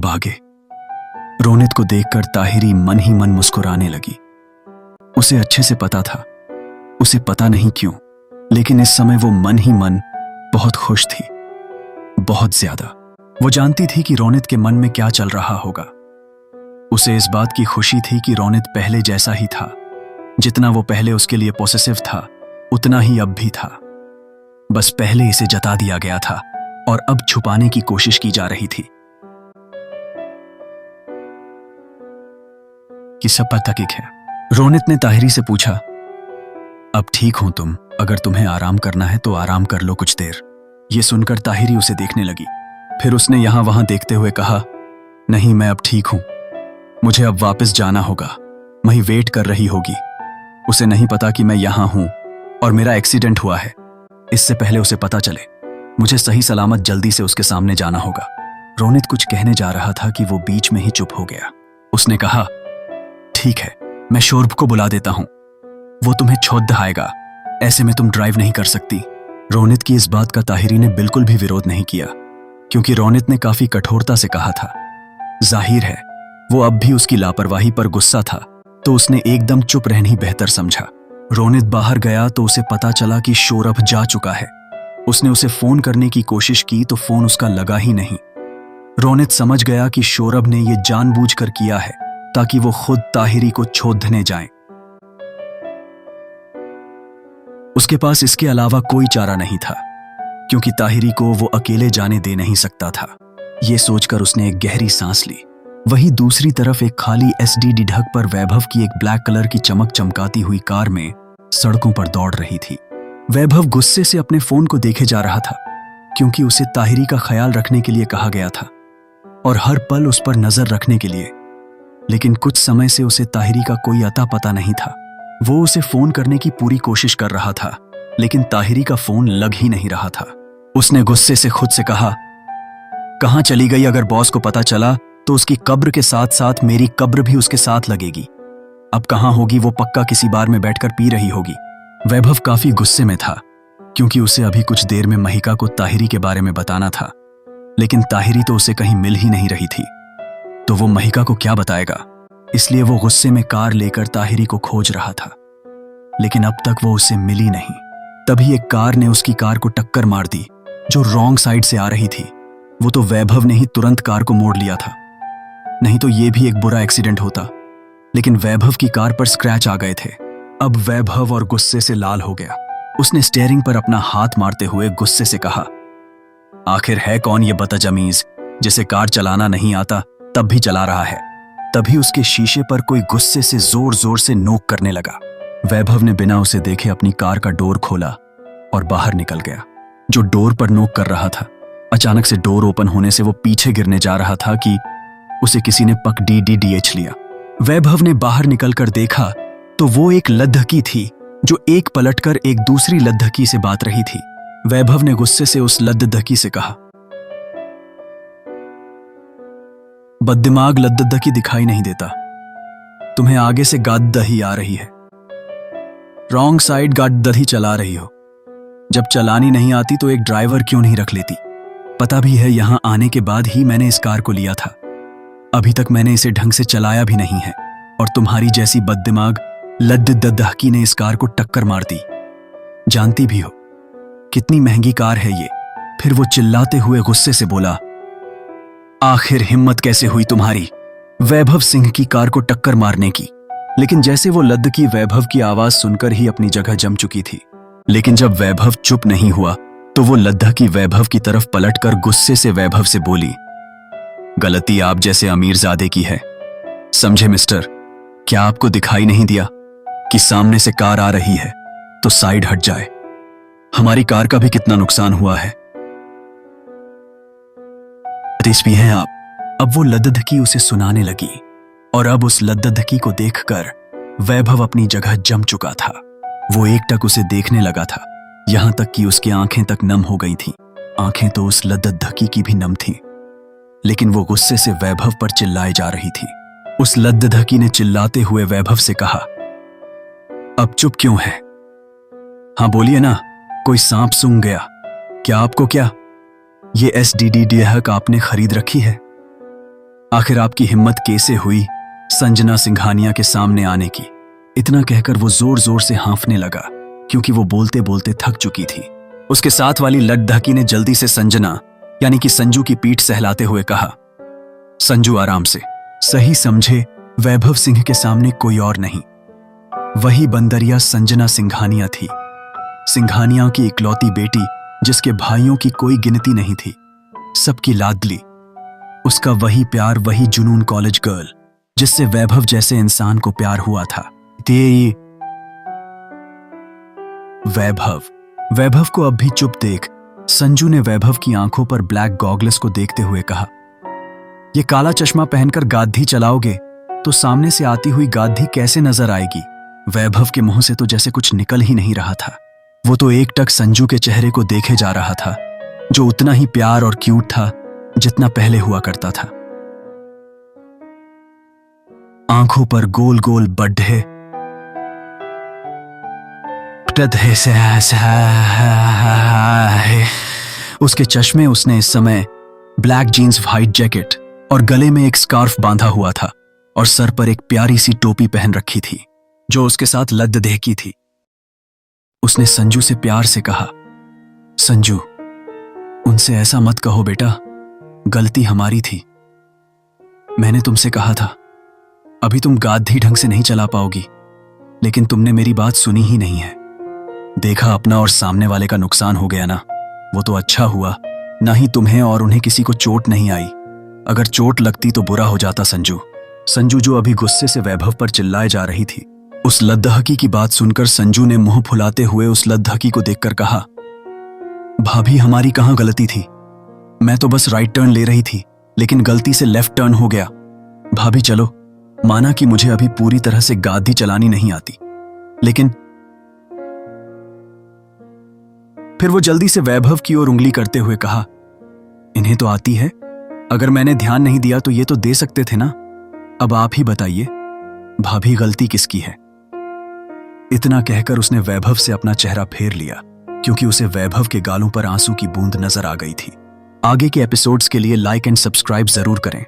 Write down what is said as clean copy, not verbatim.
आगे। रोनित को देखकर ताहिरी मन ही मन मुस्कुराने लगी। उसे अच्छे से पता था, उसे पता नहीं क्यों, लेकिन इस समय वो मन ही मन बहुत खुश थी, बहुत ज्यादा। वो जानती थी कि रोनित के मन में क्या चल रहा होगा। उसे इस बात की खुशी थी कि रोनित पहले जैसा ही था। जितना वो पहले उसके लिए पॉसेसिव था, उतना ही अब भी था। बस पहले इसे जता दिया गया था और अब छुपाने की कोशिश की जा रही थी कि सब पता है। रोनित ने ताहिरी से पूछा, अब ठीक हो तुम? अगर तुम्हें आराम करना है तो आराम कर लो कुछ देर। ये सुनकर ताहिरी उसे देखने लगी। फिर उसने यहां वहां देखते हुए कहा, नहीं, मैं अब ठीक हूं। मुझे अब वापस जाना होगा। मही वेट कर रही होगी। उसे नहीं पता कि मैं यहां हूं और मेरा एक्सीडेंट हुआ है। इससे पहले उसे पता चले, मुझे सही सलामत जल्दी से उसके सामने जाना होगा। रोनित कुछ कहने जा रहा था कि वो बीच में ही चुप हो गया। उसने कहा, ठीक है, मैं शोर्ब को बुला देता हूं। वो तुम्हें छोड़ दहाएगा। ऐसे में तुम ड्राइव नहीं कर सकती। रोनित की इस बात का ताहिरी ने बिल्कुल भी विरोध नहीं किया, क्योंकि रोनित ने काफी कठोरता से कहा था। जाहिर है वो अब भी उसकी लापरवाही पर गुस्सा था, तो उसने एकदम चुप रहना ही बेहतर समझा। रोनित बाहर गया तो उसे पता चला कि शोरभ जा चुका है। उसने उसे फोन करने की कोशिश की तो फोन उसका लगा ही नहीं। रोनित समझ गया कि शोरभ ने यह जानबूझकर किया है ताकि वो खुद ताहिरी को छोड़ने जाए। उसके पास इसके अलावा कोई चारा नहीं था, क्योंकि ताहिरी को वो अकेले जाने दे नहीं सकता था। ये सोचकर उसने एक गहरी सांस ली। वहीं दूसरी तरफ एक खाली एसडीडी ढक पर वैभव की एक ब्लैक कलर की चमक चमकाती हुई कार में सड़कों पर दौड़ रही थी। वैभव गुस्से से अपने फोन को देखे जा रहा था, क्योंकि उसे ताहिरी का ख्याल रखने के लिए कहा गया था और हर पल उस पर नजर रखने के लिए। लेकिन कुछ समय से उसे ताहिरी का कोई अता पता नहीं था। वो उसे फोन करने की पूरी कोशिश कर रहा था, लेकिन ताहिरी का फोन लग ही नहीं रहा था। उसने गुस्से से खुद से कहा, कहां चली गई? अगर बॉस को पता चला तो उसकी कब्र के साथ साथ मेरी कब्र भी उसके साथ लगेगी। अब कहां होगी? वो पक्का किसी बार में बैठकर पी रही होगी। वैभव काफी गुस्से में था, क्योंकि उसे अभी कुछ देर में महिका को ताहिरी के बारे में बताना था, लेकिन ताहिरी तो उसे कहीं मिल ही नहीं रही थी, तो वो महिका को क्या बताएगा? इसलिए वो गुस्से में कार लेकर ताहिरी को खोज रहा था, लेकिन अब तक वो उसे मिली नहीं। तभी एक कार ने उसकी कार को टक्कर मार दी, जो रॉन्ग साइड से आ रही थी। वो तो वैभव ने ही तुरंत कार को मोड़ लिया था, नहीं तो ये भी एक बुरा एक्सीडेंट होता। लेकिन वैभव की कार पर स्क्रैच आ गए थे। अब वैभव और गुस्से से लाल हो गया। उसने स्टीयरिंग पर अपना हाथ मारते हुए गुस्से से कहा, आखिर है कौन ये बदतमीज जिसे कार चलाना नहीं आता तब भी चला रहा है? तभी उसके शीशे पर कोई गुस्से से जोर जोर से नोक करने लगा। वैभव ने बिना उसे देखे अपनी कार का डोर खोला और बाहर निकल गया। जो डोर पर नोक कर रहा था, अचानक से डोर ओपन होने से वो पीछे गिरने जा रहा था कि उसे किसी ने पकड़ लिया। वैभव ने बाहर निकलकर देखा तो वो एक लद्दकी थी, जो एक पलटकर एक दूसरी लद्दकी से बात रही थी। वैभव ने गुस्से से उस लद्दकी से कहा, बददिमाग लद्दकी दिखाई नहीं देता, तुम्हें आगे से गाद्दही आ रही है। रॉन्ग साइड गाद्दही चला रही हो। जब चलानी नहीं आती तो एक ड्राइवर क्यों नहीं रख लेती? पता भी है यहां आने के बाद ही मैंने इस कार को लिया था। अभी तक मैंने इसे ढंग से चलाया भी नहीं है, और तुम्हारी जैसी बददिमाग लद्दकी ने इस कार को टक्कर मार दी। जानती भी हो कितनी महंगी कार है ये। फिर वो चिल्लाते हुए गुस्से से बोला, आखिर हिम्मत कैसे हुई तुम्हारी वैभव सिंह की कार को टक्कर मारने की? लेकिन जैसे वो लद्दकी वैभव की आवाज सुनकर ही अपनी जगह जम चुकी थी। लेकिन जब वैभव चुप नहीं हुआ तो वो लद्दकी वैभव की तरफ पलटकर गुस्से से वैभव से बोली, गलती आप जैसे अमीरजादे की है, समझे मिस्टर? क्या आपको दिखाई नहीं दिया कि सामने से कार आ रही है तो साइड हट जाए? हमारी कार का भी कितना नुकसान हुआ है। भी हैं आप। अब वो लद्दकी उसे सुनाने लगी, और अब उस लद्दकी को देखकर वैभव अपनी जगह जम चुका था। वो एकटक उसे देखने लगा था, यहां तक कि उसकी आंखें तक नम हो गई थीं। आंखें तो उस लद्दकी की भी नम थीं, लेकिन वो गुस्से से वैभव पर चिल्लाए जा रही थी। उस लद्दकी ने चिल्लाते हुए वैभव से कहा, अब चुप क्यों है? हां बोलिए ना, कोई सांप सूंघ गया क्या आपको? क्या ये एसडीडी ढक आपने खरीद रखी है? आखिर आपकी हिम्मत कैसे हुई संजना सिंघानिया के सामने आने की? इतना कहकर वो जोर जोर से हाँफने लगा, क्योंकि वो बोलते बोलते थक चुकी थी। उसके साथ वाली लड़ढकी ने जल्दी से संजना यानी कि संजू की पीठ सहलाते हुए कहा, संजू आराम से, सही समझे वैभव सिंह के सामने कोई और नहीं, वही बंदरिया संजना सिंघानिया थी। सिंघानिया की इकलौती बेटी, जिसके भाइयों की कोई गिनती नहीं थी, सबकी लाडली, उसका वही प्यार, वही जुनून कॉलेज गर्ल जिससे वैभव जैसे इंसान को प्यार हुआ था। ते वैभव को अब भी चुप देख संजू ने वैभव की आंखों पर ब्लैक गॉगल्स को देखते हुए कहा, ये काला चश्मा पहनकर गाधी चलाओगे तो सामने से आती हुई गाधी कैसे नजर आएगी? वैभव के मुंह से तो जैसे कुछ निकल ही नहीं रहा था। वो तो एकटक संजू के चेहरे को देखे जा रहा था, जो उतना ही प्यार और क्यूट था जितना पहले हुआ करता था। आंखों पर गोल गोल बड्ढे, उसके चश्मे, उसने इस समय ब्लैक जीन्स, व्हाइट जैकेट और गले में एक स्कार्फ बांधा हुआ था और सर पर एक प्यारी सी टोपी पहन रखी थी जो उसके साथ लद्देह की थी। उसने संजू से प्यार से कहा, संजू, उनसे ऐसा मत कहो बेटा, गलती हमारी थी। मैंने तुमसे कहा था अभी तुम गाधी ढंग से नहीं चला पाओगी, लेकिन तुमने मेरी बात सुनी ही नहीं है। देखा अपना और सामने वाले का नुकसान हो गया ना, वो तो अच्छा हुआ, ना ही तुम्हें और उन्हें किसी को चोट नहीं आई। अगर चोट लगती तो बुरा हो जाता। संजू जो अभी गुस्से से वैभव पर चिल्लाए जा रही थी, उस लद्दहकी की बात सुनकर संजू ने मुंह फुलाते हुए उस लद्दहकी को देखकर कहा, भाभी हमारी कहां गलती थी? मैं तो बस राइट टर्न ले रही थी, लेकिन गलती से लेफ्ट टर्न हो गया। भाभी चलो, माना कि मुझे अभी पूरी तरह से गाड़ी चलानी नहीं आती, लेकिन फिर वो जल्दी से वैभव की ओर उंगली करते हुए कहा, इन्हें तो आती है, अगर मैंने ध्यान नहीं दिया तो ये तो दे सकते थे ना। अब आप ही बताइए, भाभी गलती किसकी है? इतना कहकर उसने वैभव से अपना चेहरा फेर लिया, क्योंकि उसे वैभव के गालों पर आंसू की बूंद नजर आ गई थी। आगे के एपिसोड्स के लिए लाइक एंड सब्सक्राइब जरूर करें।